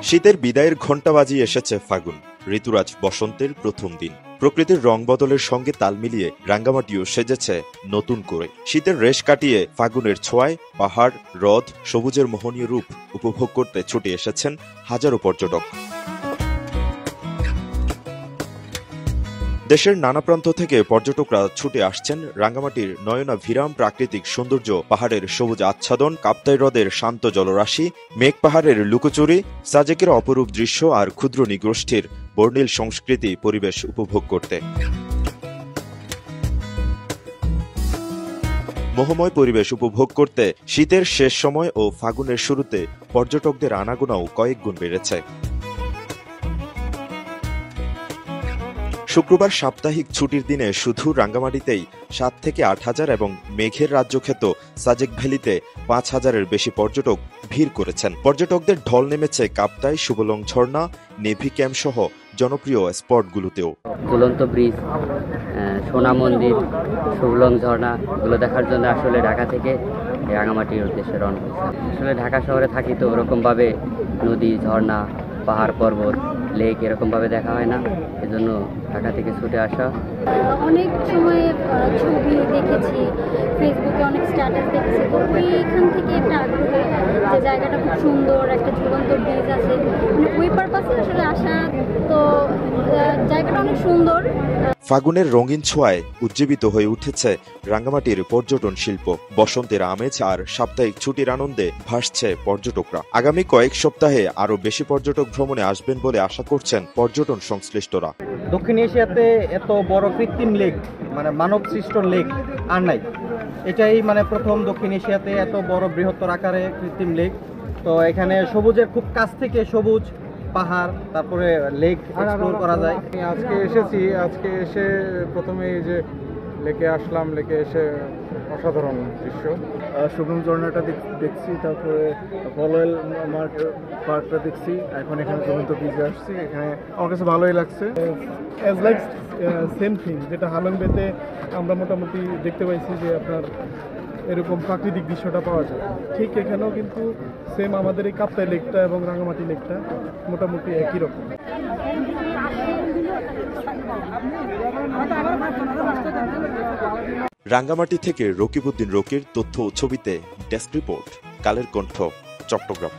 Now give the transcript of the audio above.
শীতের বিদায়ের ঘণ্টা বাজিয়ে এসেছে ফাগুন, ঋতুরাজ বসন্তের প্রথম দিন। প্রকৃতির রং বদলের সঙ্গে তাল মিলিয়ে রাঙ্গামাটিও সেজেছে নতুন করে। শীতের রেশ কাটিয়ে ফাগুনের ছোঁয়ায় পাহাড়, হ্রদ, সবুজের মোহনীয় রূপ উপভোগ করতে ছুটে এসেছেন হাজারো পর্যটক। দেশের নানা প্রান্ত থেকে পর্যটকরা ছুটে আসছেন রাঙ্গামাটির নয়নাভিরাম প্রাকৃতিক সৌন্দর্য, পাহাড়ের সবুজ আচ্ছাদন, কাপ্তাই হ্রদের শান্ত জলরাশি, মেঘ পাহাড়ের লুকোচুরি, সাজেকের অপরূপ দৃশ্য আর ক্ষুদ্র নৃগোষ্ঠীর বর্ণিল সংস্কৃতি পরিবেশ উপভোগ করতে। মোহময় পরিবেশ উপভোগ করতে শীতের শেষ সময় ও ফাগুনের শুরুতে পর্যটকদের আনাগোনাও কয়েক গুণ বেড়েছে। শুক্রবার সাপ্তাহিক ছুটির দিনে শুধু রাঙ্গামাটিতেই ৭ থেকে ৮ হাজার এবং মেঘের রাজ্য খ্যাত সাজেক ভ্যালিতে ৫ হাজারের বেশি পর্যটক ভিড় করেছেন। পর্যটকদের ঢল নেমেছে কাপ্তাই, সুবলং ঝর্ণা, নেভি ক্যাম্প সহ জনপ্রিয় স্পটগুলোতেও। ঝুলন্ত ব্রিজ, সোনা মন্দির, সুবলং ঝর্ণা এগুলো দেখার জন্য আসলে ঢাকা থেকে রাঙ্গামাটির উদ্দেশ্যে রওনা হয়েছে। আসলে ঢাকা শহরে থাকি তো ওরকমভাবে নদী, ঝর্ণা, পাহাড়, পর্বত, লেক এরকমভাবে দেখা হয় না, এজন্য ঢাকা থেকে ছুটে আসা। অনেক সময় ছবি দেখেছি, ফেসবুকে অনেক স্ট্যাটাস দেখেছি, তো ওইখান থেকে একটা আগ্রহ যে জায়গাটা খুব সুন্দর, একটা ঝুলন্ত ব্রিজ আছে, মানে ওই পারপাসে আসলে আসা। তো জায়গাটা অনেক সুন্দর। ফাগুনের রঙিন ছোঁয়ায় উজ্জীবিত হয়ে উঠেছে রাঙ্গামাটির পর্যটন শিল্প। বসন্তের আমেজ আর সাপ্তাহিক ছুটির আনন্দে ভাসছে পর্যটকরা। আগামী কয়েক সপ্তাহে আরো বেশি পর্যটক ভ্রমণে আসবেন বলে আশা করছেন পর্যটন সংশ্লিষ্টরা। দক্ষিণ এশিয়াতে এত বড় কৃত্রিম লেক, মানে মানব সৃষ্ট লেক আর নাই। এটাই মানে প্রথম দক্ষিণ এশিয়াতে এত বড় বৃহত্তর আকারে কৃত্রিম লেক। তো এখানে সবুজের খুব কাছ থেকে সবুজ পাহাড়, তারপরে লেক এক্সপ্লোর করা যায়। আজকে এসে প্রথমে এই যে লেকে আসলাম, লেকে এসে অসাধারণ দৃশ্য। সুবলং ঝর্ণাটা দেখছি, তারপরে পলয়েল পার্কটা দেখছি, এখন এখানে ঝুলন্ত ব্রিজে আসছি। এখানে আমার কাছে ভালোই লাগছে। অ্যাজ লাইক সেম থিং যেটা হালং বেতে আমরা মোটামুটি দেখতে পাইছি যে আপনার এরকম প্রাকৃতিক দৃশ্যটা পাওয়া যায়, ঠিক এখানেও কিন্তু সেম আমাদের এই কাপ্তাই লেকটা এবং রাঙ্গামাটি লেকটা মোটামুটি একই রকম। রাঙ্গামাটি থেকে রকিবউদ্দিন রকির তথ্য ও ছবিতে ডেস্ক রিপোর্ট, কালের কণ্ঠ, চট্টগ্রাম।